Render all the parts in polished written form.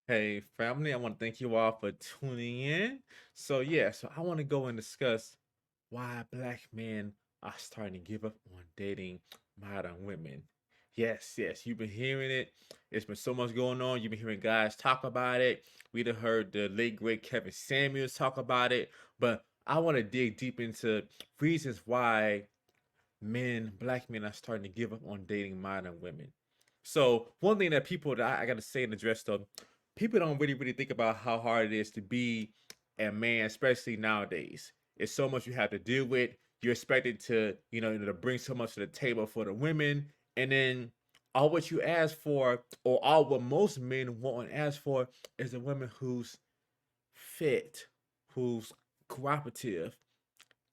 Hey, family, I want to thank you all for tuning in. So I want to go and discuss why black men are starting to give up on dating modern women. Yes, you've been hearing it. It's been so much going on. You've been hearing guys talk about it. We done heard the late great Kevin Samuels talk about it. But I want to dig deep into reasons why black men are starting to give up on dating modern women. So one thing that people that I got to say and address though, people don't really think about how hard it is to be a man, especially nowadays. It's so much you have to deal with. You're expected to, to bring so much to the table for the women, and then all what you ask for, or all what most men want and ask for, is a woman who's fit, who's cooperative,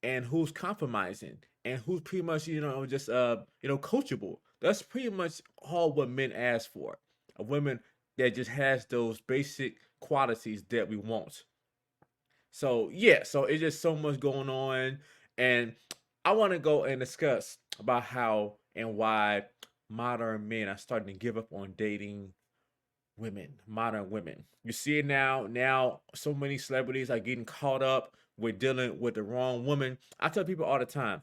and who's compromising and who's pretty much just coachable. That's pretty much all what men ask for. A woman that just has those basic qualities that we want. So it's just so much going on, and I want to go and discuss about how and why modern men are starting to give up on dating modern women. You see it now. Now, so many celebrities are getting caught up with dealing with the wrong woman. I tell people all the time,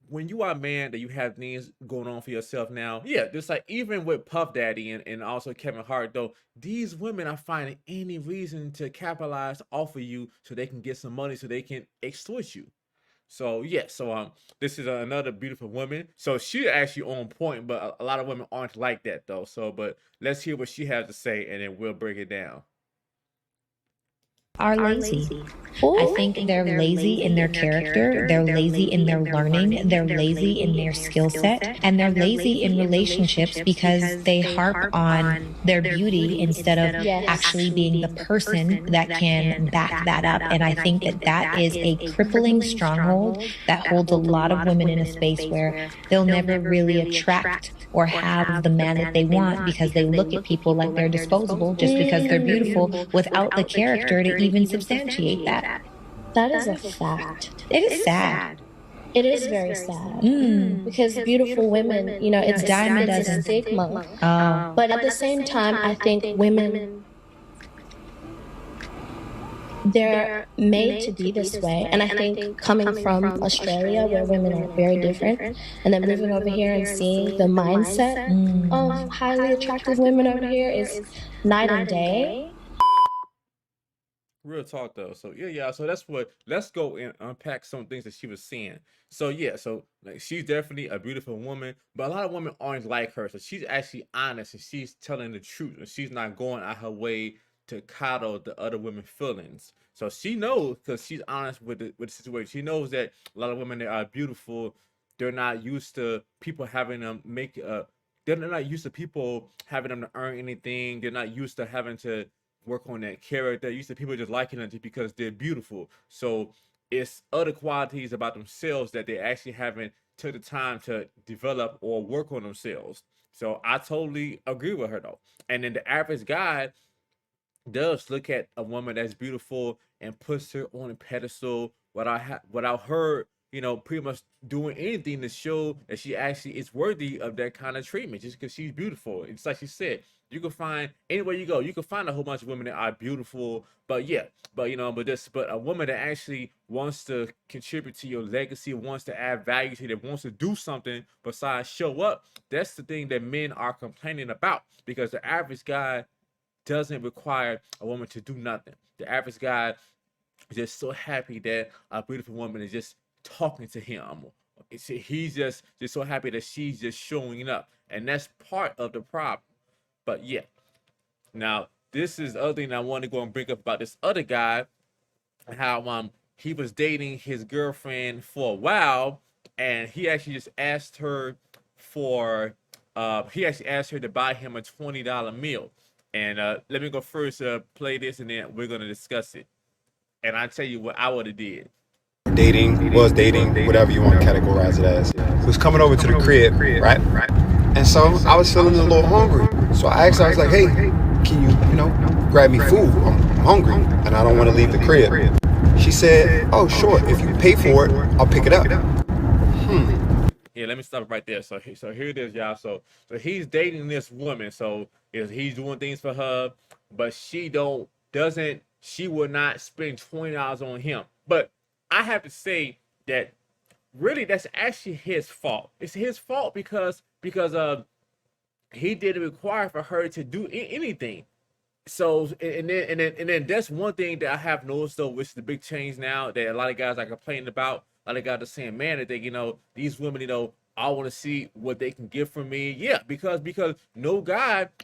when you are a man that you have things going on for yourself now, yeah, just like even with Puff Daddy and also Kevin Hart, though, these women are finding any reason to capitalize off of you so they can get some money so they can extort you. So this is another beautiful woman. So she actually on point, but a lot of women aren't like that though. But let's hear what she has to say, and then we'll break it down. Are lazy. I Ooh. think they're lazy in their character, they're lazy in their learning, they're lazy in their skill set, and they're lazy in relationships because they harp on their beauty instead of Yes. actually being the person that can back that up. And I think that that is a crippling stronghold that holds a lot of women in a space where they'll never really attract or have the man that they want because they look at people like they're disposable just because they're beautiful without the character to even substantiate that. That is a fact. It is sad. It is very sad Mm. because beautiful women, it's Dime a it's a dozen. stigma. Oh. But at the same time, I think women, they're made to be this way. And I think coming from Australia, where women are very different, and then moving over here and seeing the mindset Mm. of highly attractive women over here is night and day. Real talk though. So so that's what let's go and unpack some things that she was saying. So like she's definitely a beautiful woman, but a lot of women aren't like her. So she's actually honest and she's telling the truth and she's not going out her way to coddle the other women's feelings. So she knows because she's honest with the situation. She knows that a lot of women that are beautiful, they're not used to people having them make they're not used to people having them to earn anything. They're not used to having to work on that character. Used to people just liking them just because they're beautiful. So it's other qualities about themselves that they actually haven't took the time to develop or work on themselves. So I totally agree with her though. And then the average guy does look at a woman that's beautiful and puts her on a pedestal without her, pretty much doing anything to show that she actually is worthy of that kind of treatment just because she's beautiful. It's like she said, you can find anywhere you go, you can find a whole bunch of women that are beautiful, but yeah, but a woman that actually wants to contribute to your legacy, wants to add value to you, that wants to do something besides show up. That's the thing that men are complaining about because the average guy doesn't require a woman to do nothing. The average guy is just so happy that a beautiful woman is just talking to him. He's just so happy that she's just showing up, and that's part of the problem. But yeah, now this is the other thing I want to go and bring up about this other guy, how he was dating his girlfriend for a while, and he actually asked her to buy him a $20 meal. And let me go first play this, and then we're gonna discuss it. And I tell you what I would have did. Dating, whatever you want to categorize it as. He was coming over to the crib, right? And so I was feeling a little hungry. So I asked her, I was like, hey, can you grab me food? I'm hungry and I don't want to leave the crib. She said, oh, sure. If you pay for it, I'll pick it up. Yeah, let me stop right there. So here it is, y'all. So he's dating this woman. So Is he's doing things for her, but she will not spend $20 on him. But I have to say that really that's actually his fault. It's his fault because he didn't require for her to do anything. So and then that's one thing that I have noticed though, which is the big change now that a lot of guys are complaining about. A lot of guys are saying, man, that they, these women, I want to see what they can get from me. Yeah, because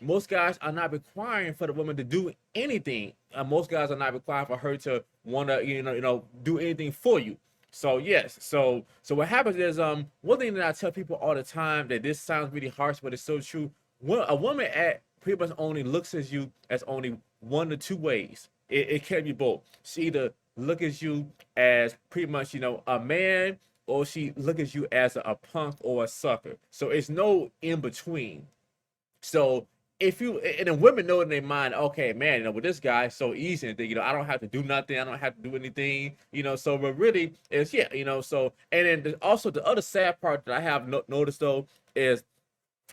most guys are not requiring for the woman to do anything. Most guys are not requiring for her to want to, do anything for you. So yes, so what happens is one thing that I tell people all the time, that this sounds really harsh, but it's so true. A woman at pretty much only looks at you as only one or two ways. It can be both. She either look at you as pretty much a man, or she look at you as a punk or a sucker. So it's no in between. So if you, and then women know in their mind, okay, man, with this guy, it's so easy, and I don't have to do nothing, I don't have to do anything, so, but really it's, so, and then also the other sad part that I have noticed though is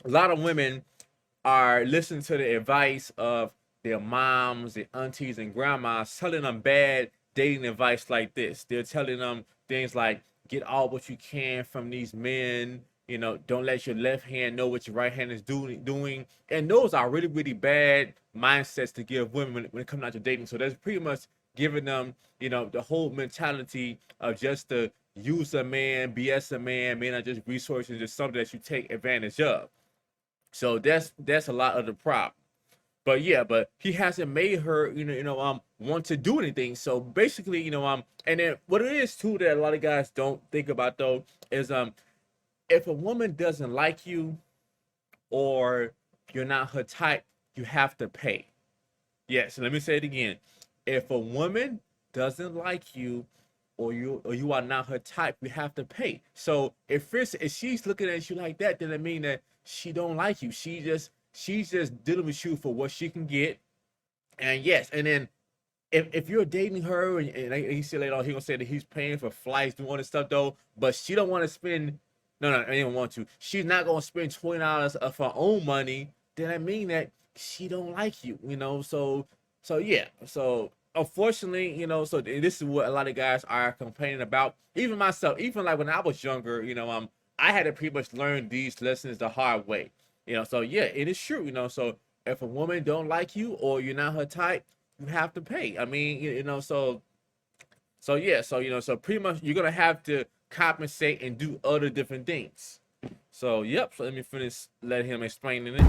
a lot of women are listening to the advice of their moms, their aunties, and grandmas, telling them bad dating advice like this. They're telling them things like, get all what you can from these men. Don't let your left hand know what your right hand is doing. And those are really, really bad mindsets to give women when it comes out to dating. So that's pretty much giving them, the whole mentality of just to use a man, BS a man, may not just resources, just something that you take advantage of. So that's a lot of the problem. But yeah, but he hasn't made her, want to do anything. So basically, and then what it is too that a lot of guys don't think about though is if a woman doesn't like you or you're not her type, you have to pay. Yes, let me say it again. If a woman doesn't like you or you are not her type, you have to pay. So if she's looking at you like that, then it means that she don't like you. She's just dealing with you for what she can get. And yes, and then if you're dating her and he said later on, he gonna say that he's paying for flights, doing all this stuff though, but she don't want to spend. No, I didn't want to. She's not gonna spend $20 of her own money. Then I mean that she don't like you, So yeah. So unfortunately, so this is what a lot of guys are complaining about. Even myself, even like when I was younger, I had to pretty much learn these lessons the hard way. So yeah, it is true. So if a woman don't like you or you're not her type, you have to pay. I mean, so yeah, so pretty much you're gonna have to compensate and do other different things. So yep, so let me finish, let him explain it.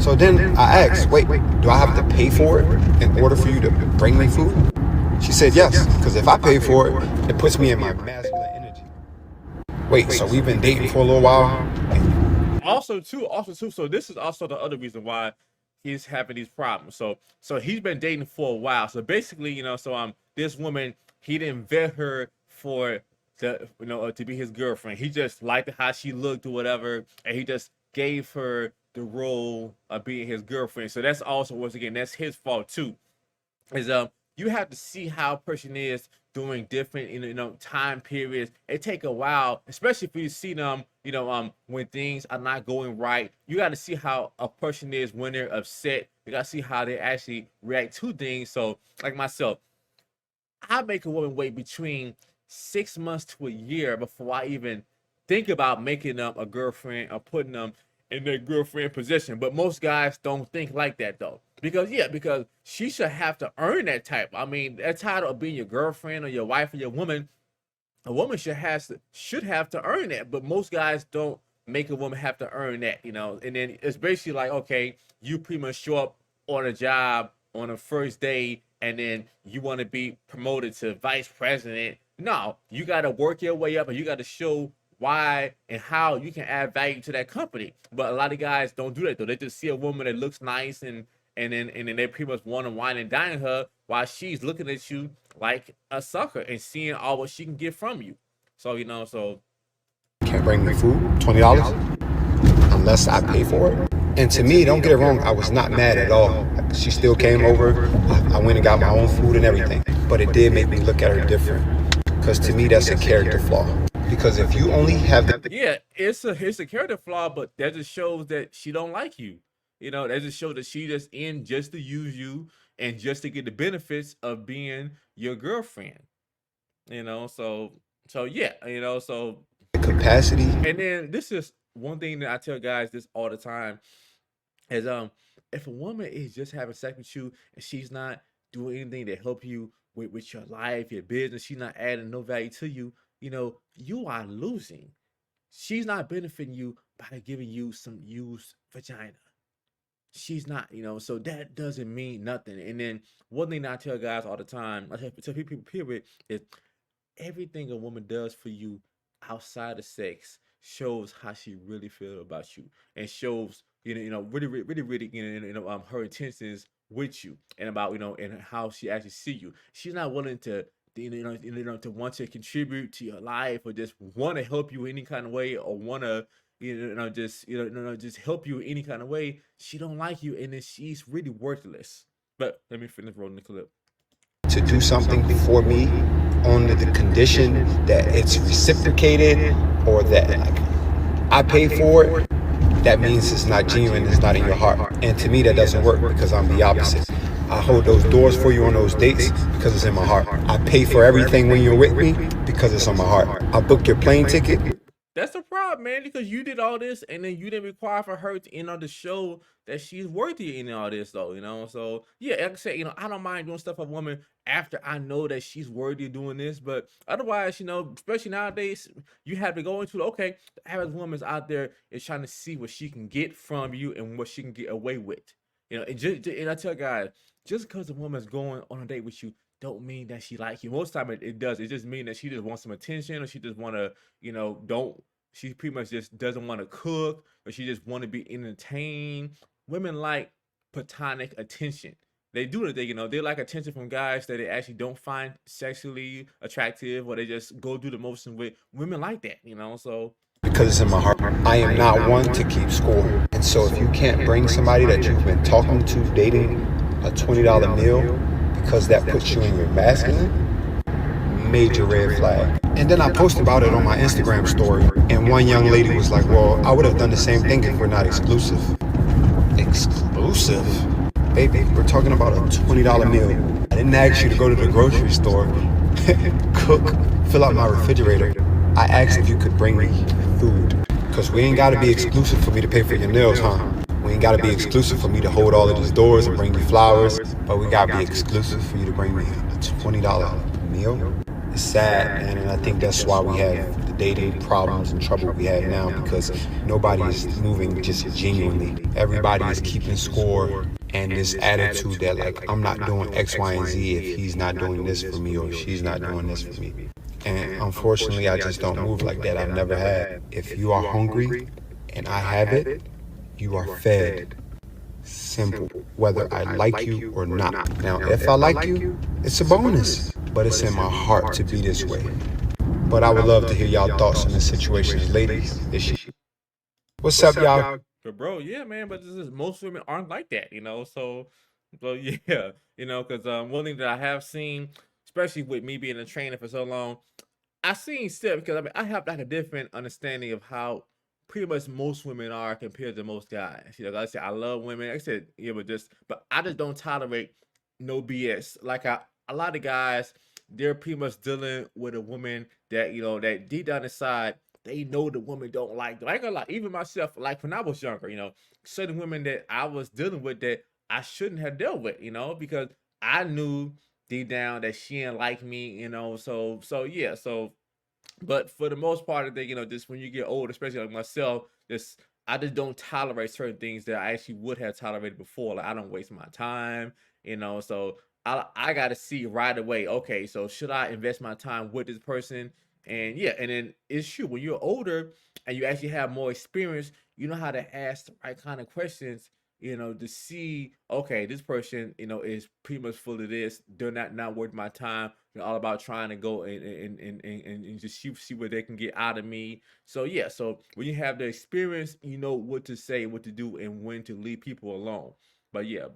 So then I asked, wait, do I have to pay for it in order for you to bring me food? She said yes, because if I pay for it, it puts me in my masculine energy. Wait, so we've been dating for a little while? Also too, so this is also the other reason why he's having these problems. So he's been dating for a while. So basically, this woman, he didn't vet her for to be his girlfriend. He just liked how she looked or whatever, and he just gave her the role of being his girlfriend. So that's also, once again, that's his fault too. Is you have to see how a person is during different time periods. It take a while, especially if you see them when things are not going right. You got to see how a person is when they're upset. You got to see how they actually react to things. So like myself, I make a woman wait between 6 months to a year before I even think about making them a girlfriend or putting them in their girlfriend position. But most guys don't think like that though. Because she should have to earn that type. I mean, that title of being your girlfriend or your wife or your woman, a woman should have to earn that. But most guys don't make a woman have to earn that, And then it's basically like, okay, you pretty much show up on a job on the first day, and then you want to be promoted to vice president. No, you got to work your way up, and you got to show why and how you can add value to that company. But a lot of guys don't do that though. They just see a woman that looks nice and then they pretty much want to wine and dine her while she's looking at you like a sucker and seeing all what she can get from you. So so can't bring me food, $20 unless I pay for it. And to me, don't get it wrong, I was not mad at all. She still came over. I went and got my own food and everything. But it did make me look at her different. Because to me, that's a character flaw. Because if you only have yeah, it's a character flaw, but that just shows that she don't like you. You know, that just shows that she just in just to use you and just to get the benefits of being your girlfriend. You know, so yeah, you know, so capacity. and then this is one thing that I tell guys this all the time is if a woman is just having sex with you and she's not doing anything to help you with your life, your business, she's not adding no value to you, you know, you are losing. She's not benefiting you by giving you some used vagina. She's not, you know, so that doesn't mean nothing. And then one thing that I tell guys all the time, I tell people period, is everything a woman does for you outside of sex shows how she really feel about you and shows really really her intentions with you and about and how she actually see you. She's not willing to to want to contribute to your life or just want to help you any kind of way or want to just help you in any kind of way. She don't like you and then she's really worthless. But let me finish rolling the clip. To do something for me on the condition that it's reciprocated or that like I pay for it, that means it's not genuine, it's not in your heart. And to me that doesn't work because I'm the opposite. I hold those doors for you on those dates because it's in my heart. I pay for everything when you're with me because it's on my heart. I book your plane ticket. That's the problem, man, because you did all this and then you didn't require for her to end on the show that she's worthy in all this, though, So, yeah, like I said, I don't mind doing stuff for a woman after I know that she's worthy of doing this. But otherwise, especially nowadays, you have to go into, okay, the average woman's out there is trying to see what she can get from you and what she can get away with. And I tell guys, just because a woman's going on a date with you, don't mean that she like you. Most time it does. It just mean that she just wants some attention or she just want to, she pretty much just doesn't want to cook or she just want to be entertained. Women like platonic attention. They do it. They like attention from guys that they actually don't find sexually attractive or they just go through the motion with. Women like that, so. Because it's in my heart. I am not one to keep score. And so if you can't bring somebody that you've been talking to, dating, a $20 meal, because that puts you in your masculine, major red flag. And then I posted about it on my Instagram story, and one young lady was like, well, I would have done the same thing if we're not exclusive. Exclusive? Baby, we're talking about a $20 meal. I didn't ask you to go to the grocery store, cook, fill out my refrigerator. I asked if you could bring me food. Because we ain't got to be exclusive for me to pay for your nails, huh? We ain't got to be exclusive for me to hold all of these doors and bring you flowers, but we got to be exclusive for you to bring me a $20 meal. It's sad, man, and I think that's why we have the dating problems and trouble we have now, because nobody is moving just genuinely. Everybody is keeping score and this attitude that like, I'm not doing X, Y, and Z if he's not doing this for me or she's not doing this for me. And unfortunately, I just don't move like that. I've never had. If you are hungry and I have it, you are fed. Simple. Whether I like you or not. Now, if I like you, it's a bonus. But it's in my heart to be this way. But I would love to hear y'all thoughts on this situation, ladies. What's up, y'all? But bro, yeah, man, but this is most women aren't like that, So yeah, because one thing that I have seen, especially with me being a trainer for so long, I seen stuff because I have like a different understanding of how pretty much most women are compared to most guys. Like I said, I love women. Like I said, yeah, but I just don't tolerate no BS. Like a lot of guys, they're pretty much dealing with a woman that that deep down inside they know the woman don't like them. I ain't gonna lie, even myself, like when I was younger, certain women that I was dealing with that I shouldn't have dealt with, because I knew deep down that she didn't like me, so yeah, but for the most part, I think, just when you get old, especially like myself, I just don't tolerate certain things that I actually would have tolerated before. Like I don't waste my time, so I gotta see right away, okay, so should I invest my time with this person? And yeah, and then it's true, when you're older and you actually have more experience, you know how to ask the right kind of questions, to see, okay, this person, is pretty much full of this. They're not worth my time. They're all about trying to go and just see what they can get out of me. So yeah, so when you have the experience, you know what to say, what to do, and when to leave people alone. But yep,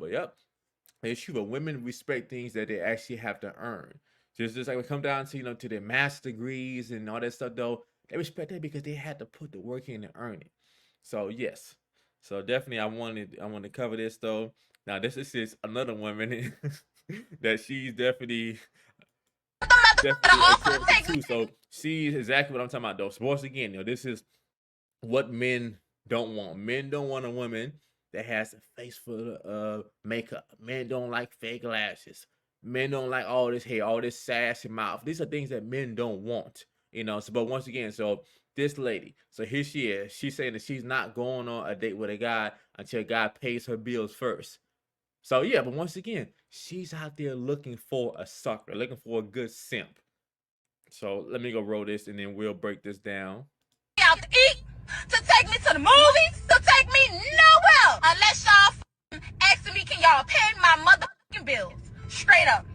it's true. But women respect things that they actually have to earn. Just like we come down to to their master degrees and all that stuff, though, they respect that because they had to put the work in and earn it. So yes. So definitely, I wanted to cover this though. Now this is another woman that she's definitely attracted to. So she's exactly what I'm talking about though. So once again, this is what men don't want. Men don't want a woman that has a face full of makeup. Men don't like fake lashes. Men don't like all this hair, all this sassy mouth. These are things that men don't want. So but once again, so this lady, so here she is. She's saying that she's not going on a date with a guy until a guy pays her bills first. So yeah, but once again, she's out there looking for a sucker, looking for a good simp. So let me go roll this and then we'll break this down. Out to eat, to take me to the movies, to take me nowhere unless y'all asking me, can y'all pay my motherfucking bills? Straight up.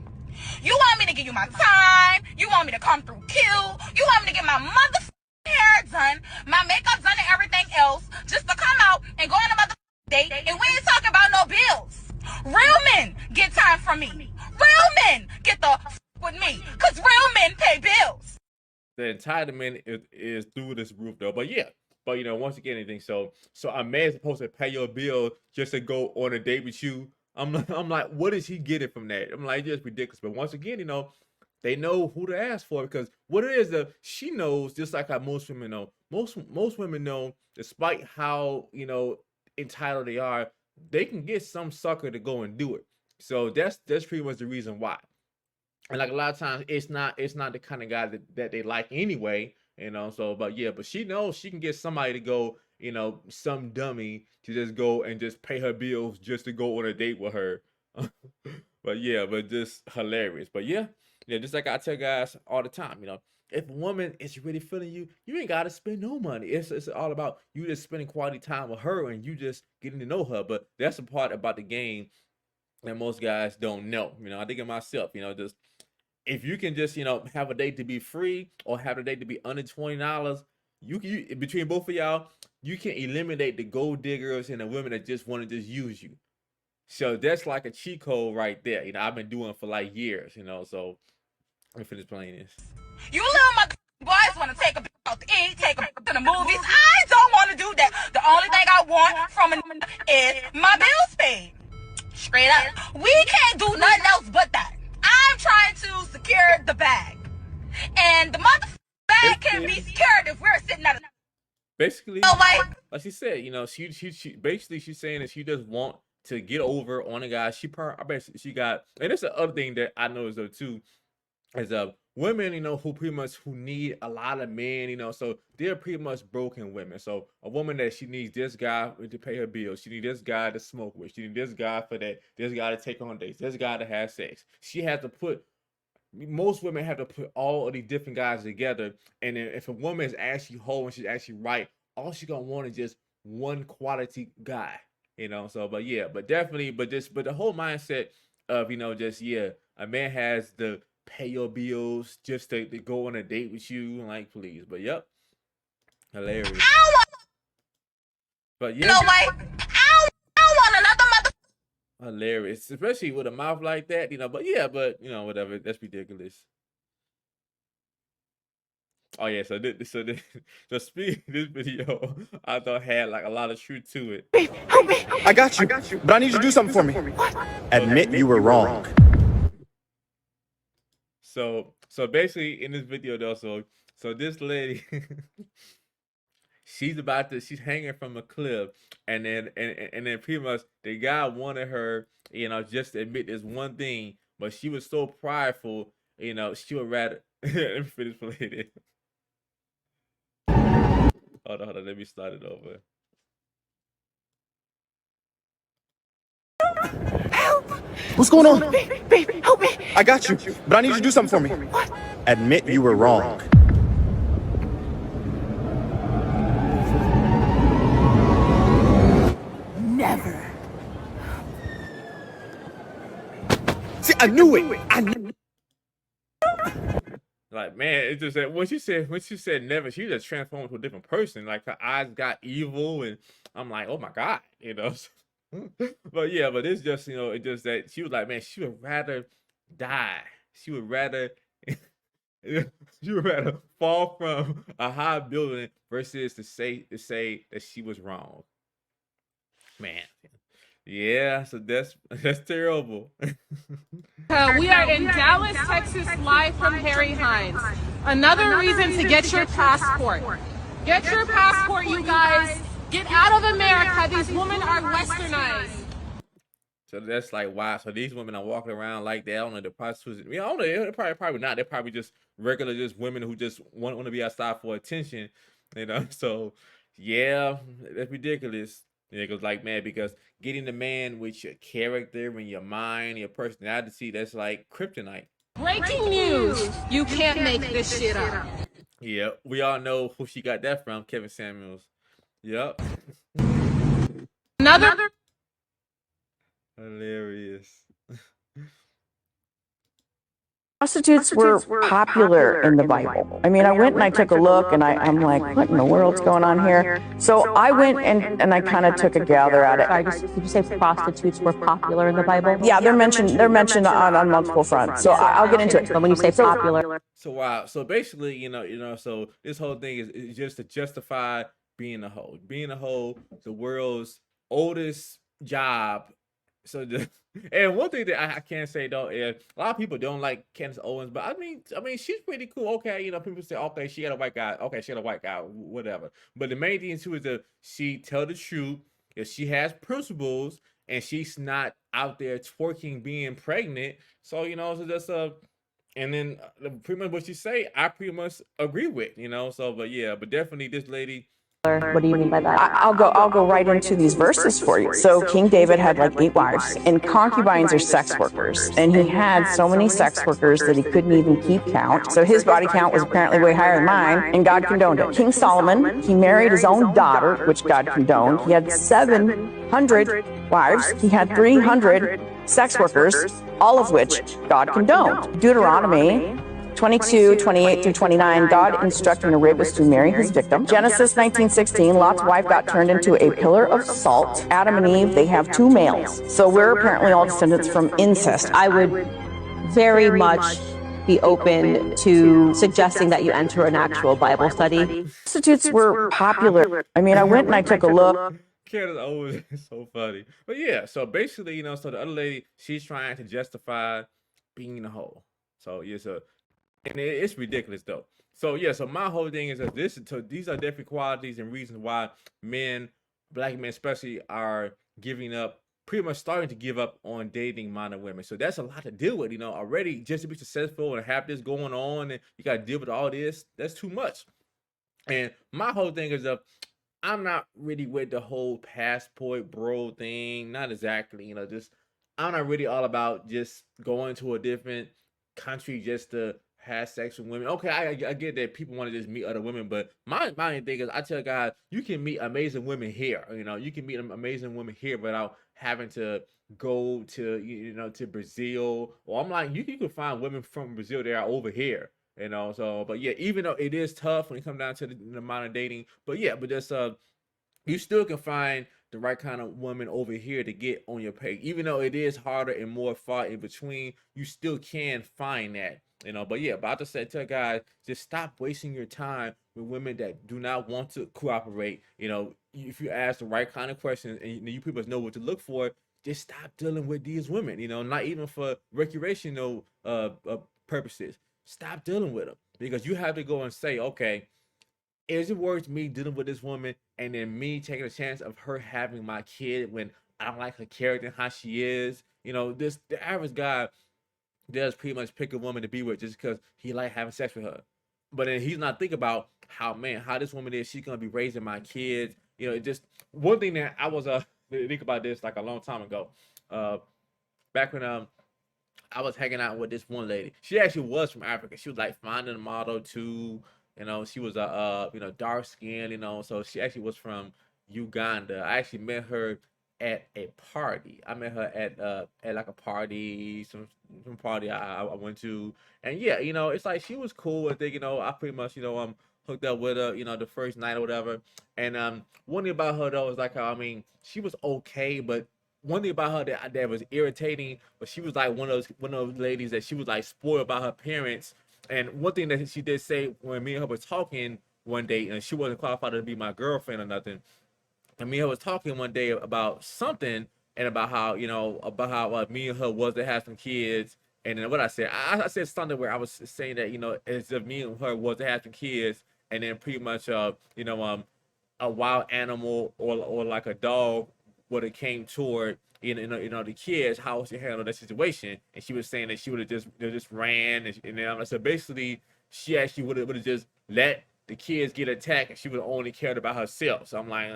You want me to give you my time? You want me to come through cute? You want me to get my motherfucking hair done, my makeup done, and everything else, just to come out and go on a motherfucking date, and we ain't talking about no bills. Real men get time from me. Real men get the with me, cause real men pay bills. The entitlement is through this roof though. But yeah, but once again, anything. So a man's supposed to pay your bill just to go on a date with you. I'm like, what is he getting from that? I'm like, just ridiculous. But once again, they know who to ask for, because what it is that she knows, just like how most women know. Most women know, despite how entitled they are, they can get some sucker to go and do it. So that's pretty much the reason why. And like a lot of times, it's not the kind of guy that they like anyway. So but yeah, but she knows she can get somebody to go, some dummy to just go and just pay her bills just to go on a date with her. But yeah, but just hilarious. But yeah, just like I tell guys all the time, if a woman is really feeling you, you ain't gotta spend no money. It's all about you just spending quality time with her and you just getting to know her. But that's the part about the game that most guys don't know. I think of myself, just if you can just have a date to be free or have a date to be under $20, you between both of y'all, you can eliminate the gold diggers and the women that just want to just use you. So that's like a cheat code right there. I've been doing for like years. So let me finish playing this. You little mother boys want to take a out to eat, take a to the movies. I don't want to do that. The only thing I want from a is my bills paid. Straight up. We can't do nothing else but that. I'm trying to secure the bag. And the bag can be secured if we're sitting at a basically, like she said, she basically she's saying that she just want to get over on a guy. I bet she got, and it's the other thing that I noticed though too, is women, who need a lot of men, so they're pretty much broken women. So a woman that she needs this guy to pay her bills, she needs this guy to smoke with, she needs this guy for that, this guy to take on dates, this guy to have sex. She has to put, most women have to put all of these different guys together. And then if a woman is actually whole and she's actually right, all she's gonna want is just one quality guy. So but yeah, but definitely, but the whole mindset of just a man has to pay your bills just to go on a date with you, like, please. But yep, hilarious. But yeah, I don't want another mother. Hilarious, especially with a mouth like that, But yeah, but whatever. That's ridiculous. Oh yeah, so this video I thought had like a lot of truth to it. I got you, but I need you to do something for me. What? Admit you were wrong. So basically in this video though, so this lady she's hanging from a cliff, and then pretty much the guy wanted her, just to admit this one thing, but she was so prideful, she would rather let me finish playing it. Hold on, let me start it over. Help! What's going on? Baby, help me! I got you, but I need you to do something for me. What? Admit you were wrong. Never. See, I knew it. I knew. Like, man, it's just that when she said never, she just transformed to a different person. Like, her eyes got evil, and I'm like, oh my God, But yeah, but it's just, it's just that she was like, man, she would rather die. She would rather fall from a high building versus to say that she was wrong. Man. Yeah, so that's that's terrible. We are in Dallas, Texas, live from Harry Hines. Another reason to get your passport. Get your passport, you guys. Get out of America. These women are westernized. So that's like why. So these women are walking around like that. I don't know the prostitutes. I don't know. They're probably not. They're probably just regular, just women who just want to be outside for attention. You know. So yeah, that's ridiculous. Yeah, because like man, because getting the man with your character and your mind, your personality, that's like kryptonite. Breaking news. You can't make this shit up. Yeah, we all know who she got that from, Kevin Samuels. Yep. Another Hilarious. Prostitutes were popular in the Bible. I mean, I went and I took a look and I'm like, what in the world's going on here? So I went and I kind of took a gather at it. Sorry, did you say prostitutes were popular in the Bible? Yeah, they're mentioned on multiple fronts. So I'll get into it. But when you say popular, So wow. So basically, so this whole thing is just to justify being a hoe. Being a hoe, the world's oldest job. So and one thing that I can't say though is a lot of people don't like Candace Owens, but I mean she's pretty cool. Okay, people say okay she had a white guy, okay she had a white guy, whatever. But the main thing too is that she tell the truth. If she has principles and she's not out there twerking, being pregnant. So so that's and then pretty much what she say, I pretty much agree with. So but yeah, but definitely this lady. what do you mean by that? I'll go right into these verses for you. So King David had like 8 wives, and concubines are sex workers. And he had so many sex workers that he couldn't even keep count. So his body count was apparently way higher than mine, and God condoned it. King Solomon, he married his own daughter, which God condoned. He had 700 wives. He had 300 sex workers, all of which God condoned. Deuteronomy 22, 28 through 29, God instructing a rapist to marry his victim. Genesis 19:16, Lot's wife got turned into a pillar of salt. Adam and Eve, they have 2 males. So we're apparently all descendants from incest. I would very much be open to suggesting that you enter an actual Bible study. Prostitutes were popular. I mean, I went and I took a look. Candace Owens is so funny. But yeah, so basically, so the other lady, she's trying to justify being a hoe. So yeah, and it's ridiculous though. So yeah, so my whole thing is that these are different qualities and reasons why men, black men especially, are giving up, pretty much starting to give up on dating modern women. So that's a lot to deal with, already just to be successful and have this going on, and you got to deal with all this. That's too much. And my whole thing is I'm not really with the whole passport bro thing. Not exactly, just I'm not really all about just going to a different country just to have sex with women. Okay, I get that people want to just meet other women, but my thing is I tell guys you can meet amazing women here. You can meet amazing women here without having to go to to Brazil. Or I'm like you can find women from Brazil that are over here. So but yeah, even though it is tough when it comes down to the amount of dating, but yeah, but just you still can find the right kind of woman over here to get on your page. Even though it is harder and more far in between, you still can find that. But yeah, about to say to guys, just stop wasting your time with women that do not want to cooperate. If you ask the right kind of questions and you people know what to look for, just stop dealing with these women. Not even for recreational purposes. Stop dealing with them, because you have to go and say, okay, is it worth me dealing with this woman and then me taking a chance of her having my kid when I don't like her character and how she is? The average guy does pretty much pick a woman to be with just because he like having sex with her. But then he's not thinking about how this woman is, she's gonna be raising my kids. It just one thing that I was think about this like a long time ago. Back when I was hanging out with this one lady. She actually was from Africa. She was like finding a model too. She was dark skinned, so she actually was from Uganda. I actually met her at a party. I met her at like a party, some party I went to. And yeah, it's like she was cool. I think, I pretty much, hooked up with her, the first night or whatever. And one thing about her though is like she was okay, but one thing about her that was irritating, but she was like one of those ladies that she was like spoiled by her parents. And one thing that she did say when me and her were talking one day, and she wasn't qualified to be my girlfriend or nothing, and me and her was talking one day about something, and about how, about how me and her was to have some kids. And then what I said, I said something where I was saying that, as if me and her was to have some kids, and then pretty much, a wild animal or like a dog would have came toward, the kids, how would she handle that situation? And she was saying that she would have just ran, and then so basically she actually would have just let the kids get attacked, and she would have only cared about herself. So I'm like,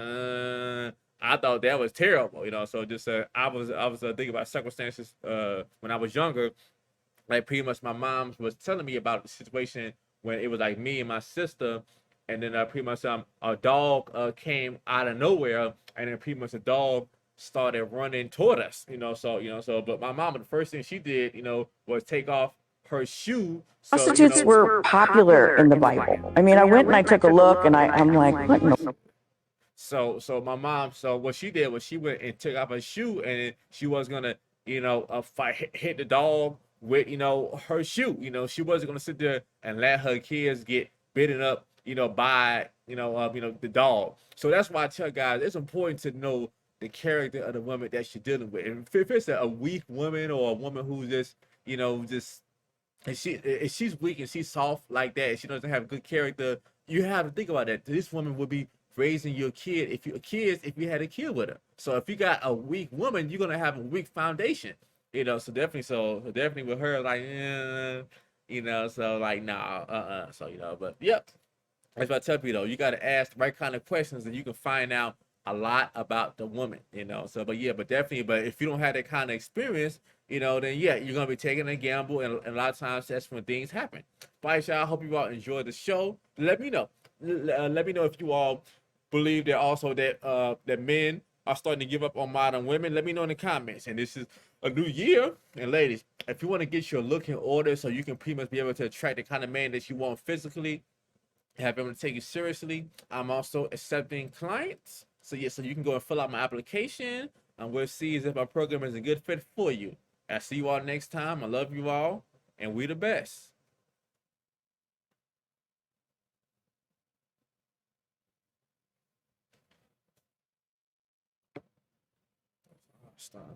I thought that was terrible, So just I was thinking about circumstances when I was younger, like pretty much my mom was telling me about the situation when it was like me and my sister, and then pretty much a dog came out of nowhere, and then pretty much the dog started running toward us, so but my mom, the first thing she did, was take off her shoe. So Prostitutes were popular in the Bible. I mean, I went and I took a look, and I'm like, what in the So my mom, so what she did was she went and took off her shoe, and she was gonna, fight, hit the dog with, her shoe. She wasn't gonna sit there and let her kids get bitten up, by, the dog. So that's why I tell guys it's important to know the character of the woman that you're dealing with. And if it's a weak woman, or a woman who's just, just, and if she's weak and she's soft like that, and she doesn't have good character, you have to think about that. This woman would be raising your kid if you had a kid with her. So if you got a weak woman, you're gonna have a weak foundation. So definitely with her, like, so like, nah, So but yep. That's what I tell people, though. You got to ask the right kind of questions, and you can find out a lot about the woman, So, but definitely, but if you don't have that kind of experience, then yeah, you're gonna be taking a gamble, and a lot of times that's when things happen. Bye, y'all. I hope you all enjoyed the show. Let me know. Let me know if you all believe that also that men are starting to give up on modern women. Let me know in the comments. And this is a new year, and ladies, if you want to get your look in order so you can pretty much be able to attract the kind of man that you want physically, have him to take you seriously, I'm also accepting clients. So yeah, so you can go and fill out my application, and we'll see if my program is a good fit for you. I'll see you all next time. I love you all, and we the best. Stop.